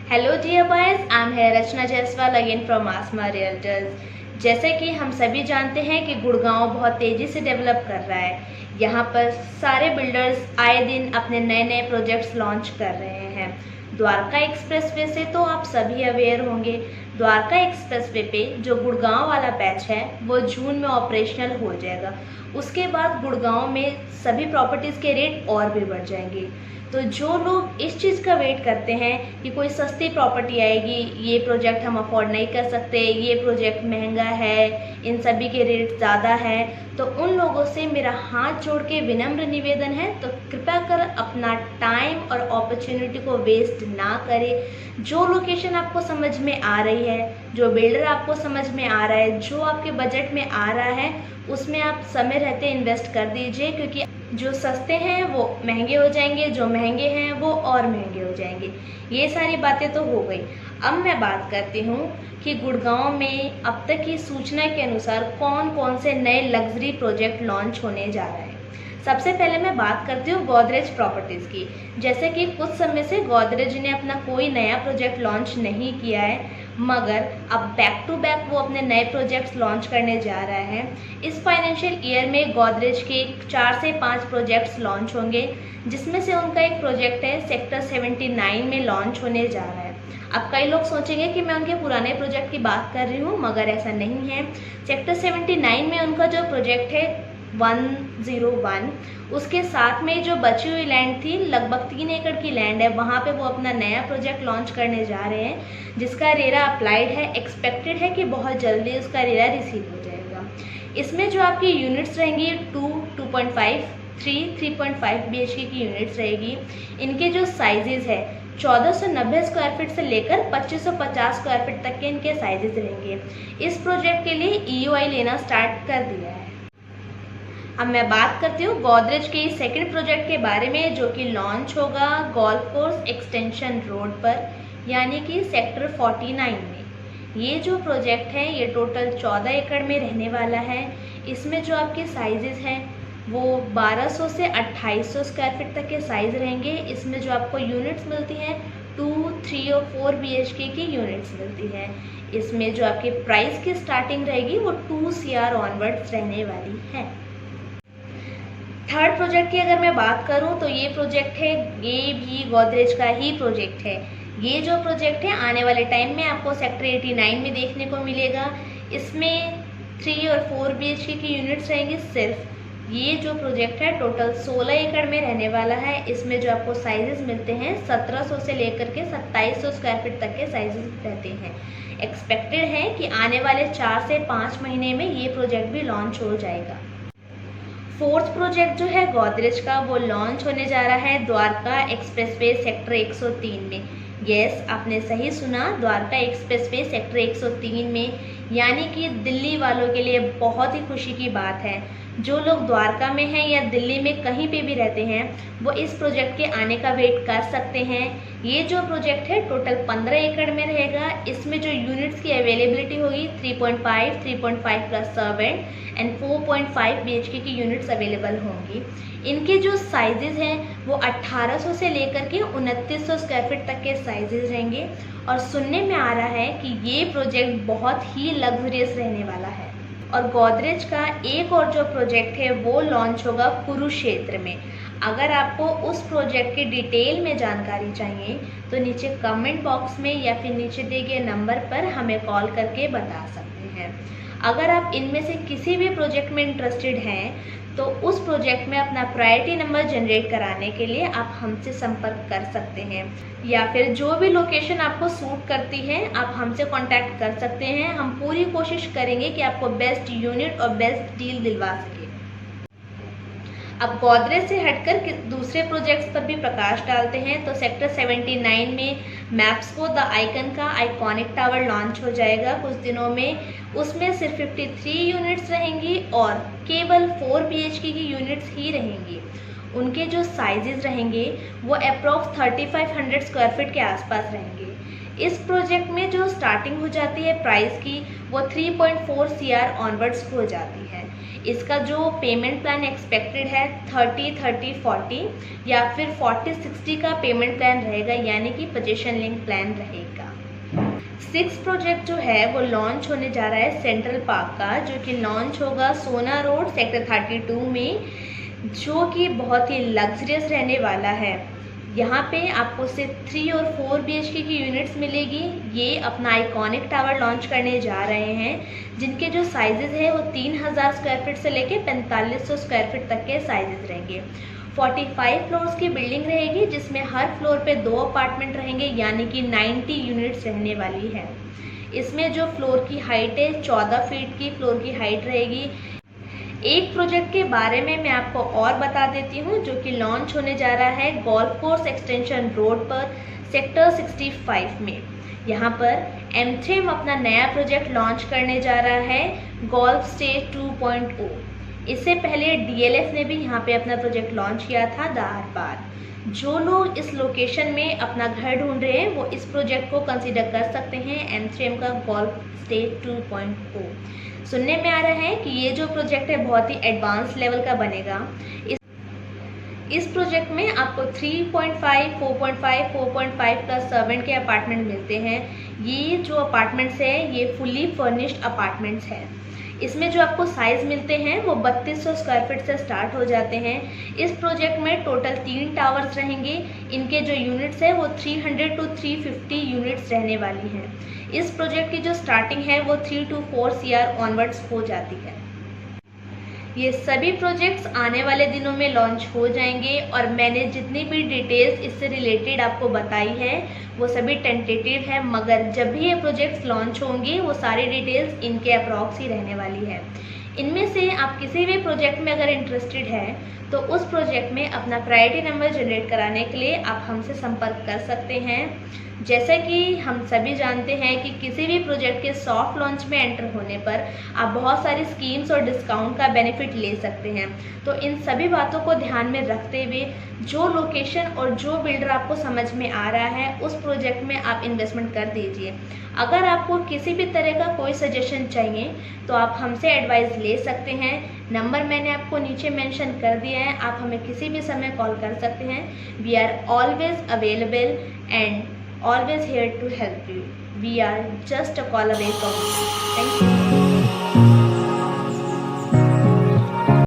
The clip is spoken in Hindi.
Hello dear boys, I am है Rachna Jaiswal again from Aasma realtors. जैसे कि हम सभी जानते हैं कि गुड़गांव बहुत तेज़ी से डेवलप कर रहा है। यहाँ पर सारे बिल्डर्स आए दिन अपने नए नए प्रोजेक्ट्स लॉन्च कर रहे हैं। द्वारका एक्सप्रेसवे से तो आप सभी अवेयर होंगे। द्वारका एक्सप्रेसवे पे जो गुड़गांव वाला पैच है वो जून में ऑपरेशनल हो जाएगा। उसके बाद गुड़गांव में सभी प्रॉपर्टीज़ के रेट और भी बढ़ जाएंगे। तो जो लोग इस चीज़ का वेट करते हैं कि कोई सस्ती प्रॉपर्टी आएगी, ये प्रोजेक्ट हम अफोर्ड नहीं कर सकते, ये प्रोजेक्ट महंगा है, इन सभी के रेट ज़्यादा है, तो उन लोगों से मेरा हाथ जोड़ के विनम्र निवेदन है, तो कृपया कर अपना टाइम और अपॉर्चुनिटी को वेस्ट ना करें। जो लोकेशन आपको समझ में आ रही है, जो बिल्डर आपको समझ में आ रहा है, जो आपके बजट में आ रहा है, उसमें आप समय रहते इन्वेस्ट कर दीजिए, क्योंकि जो सस्ते हैं वो महंगे हो जाएंगे, जो महंगे हैं वो और महंगे हो जाएंगे। ये सारी बातें तो हो गई। अब मैं बात करती हूँ कि गुड़गांव में अब तक की सूचना के अनुसार कौन कौन से नए लग्जरी प्रोजेक्ट लॉन्च होने जा रहे हैं। सबसे पहले मैं बात करती हूँ गोदरेज प्रॉपर्टीज़ की। जैसे कि कुछ समय से गोदरेज ने अपना कोई नया प्रोजेक्ट लॉन्च नहीं किया है, मगर अब बैक टू बैक वो अपने नए प्रोजेक्ट्स लॉन्च करने जा रहा है। इस फाइनेंशियल ईयर में गोदरेज के 4 से 5 प्रोजेक्ट्स लॉन्च होंगे, जिसमें से उनका एक प्रोजेक्ट है सेक्टर 79 में लॉन्च होने जा रहा है। अब कई लोग सोचेंगे कि मैं उनके पुराने प्रोजेक्ट की बात कर रही हूँ, मगर ऐसा नहीं है। सेक्टर 79 में उनका जो प्रोजेक्ट है 101, उसके साथ में जो बची हुई लैंड थी, लगभग 3 एकड़ की लैंड है, वहाँ पे वो अपना नया प्रोजेक्ट लॉन्च करने जा रहे हैं, जिसका रेरा अप्लाइड है। एक्सपेक्टेड है कि बहुत जल्दी उसका रेरा रिसीव हो जाएगा। इसमें जो आपकी यूनिट्स रहेंगी 2, 2.5, 3, 3.5 BHK की यूनिट्स रहेगी। इनके जो साइजेज है 1490 स्क्वायर फीट से लेकर 2550 स्क्वायर फीट तक के इनके साइजेज रहेंगे। इस प्रोजेक्ट के लिए EOI लेना स्टार्ट कर दिया है। अब मैं बात करती हूँ गोदरेज के सेकंड प्रोजेक्ट के बारे में, जो कि लॉन्च होगा गोल्फ कोर्स एक्सटेंशन रोड पर, यानी कि सेक्टर 49 में। ये जो प्रोजेक्ट है ये टोटल 14 एकड़ में रहने वाला है। इसमें जो आपके साइजेस हैं वो 1200 से 2800 स्क्वायर फीट तक के साइज़ रहेंगे। इसमें जो आपको यूनिट्स मिलती हैं 2, 3 और 4 BHK की यूनिट्स मिलती हैं। इसमें जो आपके प्राइस की स्टार्टिंग रहेगी वो 2 CR ऑनवर्ड्स रहने वाली है। थर्ड प्रोजेक्ट की अगर मैं बात करूं तो ये प्रोजेक्ट है, ये भी गोदरेज का ही प्रोजेक्ट है। ये जो प्रोजेक्ट है आने वाले टाइम में आपको सेक्टर 89 में देखने को मिलेगा। इसमें 3 और 4 BHK की यूनिट्स रहेंगी सिर्फ। ये जो प्रोजेक्ट है टोटल 16 एकड़ में रहने वाला है। इसमें जो आपको साइजेस मिलते हैं 1700 से लेकर के 2700 स्क्वायर फीट तक के साइजेस रहते हैं। एक्सपेक्टेड है कि आने वाले 4 से 5 महीने में ये प्रोजेक्ट भी लॉन्च हो जाएगा। फोर्थ प्रोजेक्ट जो है गोदरेज का वो लॉन्च होने जा रहा है द्वारका एक्सप्रेसवे सेक्टर 103 में। यस, आपने सही सुना, द्वारका एक्सप्रेसवे सेक्टर 103 में, यानी कि दिल्ली वालों के लिए बहुत ही खुशी की बात है। जो लोग द्वारका में हैं या दिल्ली में कहीं पे भी रहते हैं वो इस प्रोजेक्ट के आने का वेट कर सकते हैं। ये जो प्रोजेक्ट है टोटल 15 एकड़ में रहेगा। इसमें जो यूनिट्स की अवेलेबिलिटी होगी 3.5, 3.5 प्लस सर्वेंट एंड 4.5 BHK की यूनिट्स अवेलेबल होंगी। इनके जो साइजेस हैं वो 1800 से लेकर के 2900 स्क्वायर फीट तक के साइजेस रहेंगे। और सुनने में आ रहा है कि ये प्रोजेक्ट बहुत ही लग्जरियस रहने वाला है। और गोदरेज का एक और जो प्रोजेक्ट है वो लॉन्च होगा कुरुक्षेत्र में। अगर आपको उस प्रोजेक्ट की डिटेल में जानकारी चाहिए तो नीचे कमेंट बॉक्स में या फिर नीचे दिए गए नंबर पर हमें कॉल करके बता सकते हैं। अगर आप इनमें से किसी भी प्रोजेक्ट में इंटरेस्टेड हैं तो उस प्रोजेक्ट में अपना प्रायोरिटी नंबर जनरेट कराने के लिए आप हमसे संपर्क कर सकते हैं, या फिर जो भी लोकेशन आपको सूट करती है आप हमसे कांटेक्ट कर सकते हैं। हम पूरी कोशिश करेंगे कि आपको बेस्ट यूनिट और बेस्ट डील दिलवा सके। अब गोदरेज से हटकर दूसरे प्रोजेक्ट्स पर भी प्रकाश डालते हैं तो सेक्टर 79 में मैप्सको द आइकन का आइकॉनिक टावर लॉन्च हो जाएगा कुछ दिनों में। उसमें सिर्फ 53 यूनिट्स रहेंगी और केवल 4 BHK की यूनिट्स ही रहेंगी। उनके जो साइजेस रहेंगे वो अप्रॉक्स 3500 स्क्वायर फीट के आसपास रहेंगे। इस प्रोजेक्ट में जो स्टार्टिंग हो जाती है प्राइस की वो 3.4 CR ऑनवर्ड्स हो जाती है। इसका जो पेमेंट प्लान एक्सपेक्टेड है 30-30-40 या फिर 40-60 का पेमेंट प्लान रहेगा, यानी कि पोजीशन लिंक प्लान रहेगा। 6 प्रोजेक्ट जो है वो लॉन्च होने जा रहा है सेंट्रल पार्क का, जो कि लॉन्च होगा सोना रोड सेक्टर 32 में, जो कि बहुत ही लग्जरियस रहने वाला है। यहाँ पे आपको सिर्फ 3 और 4 BHK की यूनिट्स मिलेगी। ये अपना आइकॉनिक टावर लॉन्च करने जा रहे हैं, जिनके जो साइजेस है वो 3000 स्क्वायर फीट से लेके 4500 स्क्वायर फीट तक के साइजेस रहेंगे। 45 फ्लोर्स की बिल्डिंग रहेगी, जिसमें हर फ्लोर पे 2 अपार्टमेंट रहेंगे, यानी कि 90 यूनिट्स रहने वाली है। इसमें जो फ्लोर की हाइट है 14 फीट की फ्लोर की हाइट रहेगी। एक प्रोजेक्ट के बारे में मैं आपको और बता देती हूँ, जो कि लॉन्च होने जा रहा है गोल्फ कोर्स एक्सटेंशन रोड पर सेक्टर 65 में। यहाँ पर एमथ्रेम अपना नया प्रोजेक्ट लॉन्च करने जा रहा है गोल्फ स्टेज 2.0। इससे पहले DLF ने भी यहाँ पे अपना प्रोजेक्ट लॉन्च किया था दार पार। जो लोग इस लोकेशन में अपना घर ढूंढ रहे हैं वो इस प्रोजेक्ट को कंसीडर कर सकते हैं, एमथ्रेम का गोल्फ स्टेज 2.0। सुनने में आ रहा है कि ये जो प्रोजेक्ट है बहुत ही एडवांस लेवल का बनेगा। इस प्रोजेक्ट में आपको 3.5, 4.5, 4.5 प्लस सर्वेंट के अपार्टमेंट मिलते हैं। ये जो अपार्टमेंट्स हैं ये फुली फर्निश्ड अपार्टमेंट्स हैं। इसमें जो आपको साइज़ मिलते हैं वो 3200 स्क्वायर फीट से स्टार्ट हो जाते हैं। इस प्रोजेक्ट में टोटल 3 टावर्स रहेंगे। इनके जो यूनिट्स है वो 300 to 350 यूनिट्स रहने वाली हैं। इस प्रोजेक्ट की जो स्टार्टिंग है वो 3 to 4 CR ऑनवर्ड्स हो जाती है। ये सभी प्रोजेक्ट्स आने वाले दिनों में लॉन्च हो जाएंगे, और मैंने जितनी भी डिटेल्स इससे रिलेटेड आपको बताई है वो सभी टेंटेटिव है, मगर जब भी ये प्रोजेक्ट्स लॉन्च होंगे वो सारी डिटेल्स इनके अप्रॉक्स ही रहने वाली है। इनमें से आप किसी भी प्रोजेक्ट में अगर इंटरेस्टेड है तो उस प्रोजेक्ट में अपना प्रायोरिटी नंबर जनरेट कराने के लिए आप हमसे संपर्क कर सकते हैं। जैसा कि हम सभी जानते हैं कि किसी भी प्रोजेक्ट के सॉफ्ट लॉन्च में एंटर होने पर आप बहुत सारी स्कीम्स और डिस्काउंट का बेनिफिट ले सकते हैं। तो इन सभी बातों को ध्यान में रखते हुए जो लोकेशन और जो बिल्डर आपको समझ में आ रहा है उस प्रोजेक्ट में आप इन्वेस्टमेंट कर दीजिए। अगर आपको किसी भी तरह का कोई सजेशन चाहिए तो आप हमसे एडवाइस ले सकते हैं। नंबर मैंने आपको नीचे मेंशन कर दिया है, आप हमें किसी भी समय कॉल कर सकते हैं। We are always available and always here to help you. We are just a call away from you. Thank you.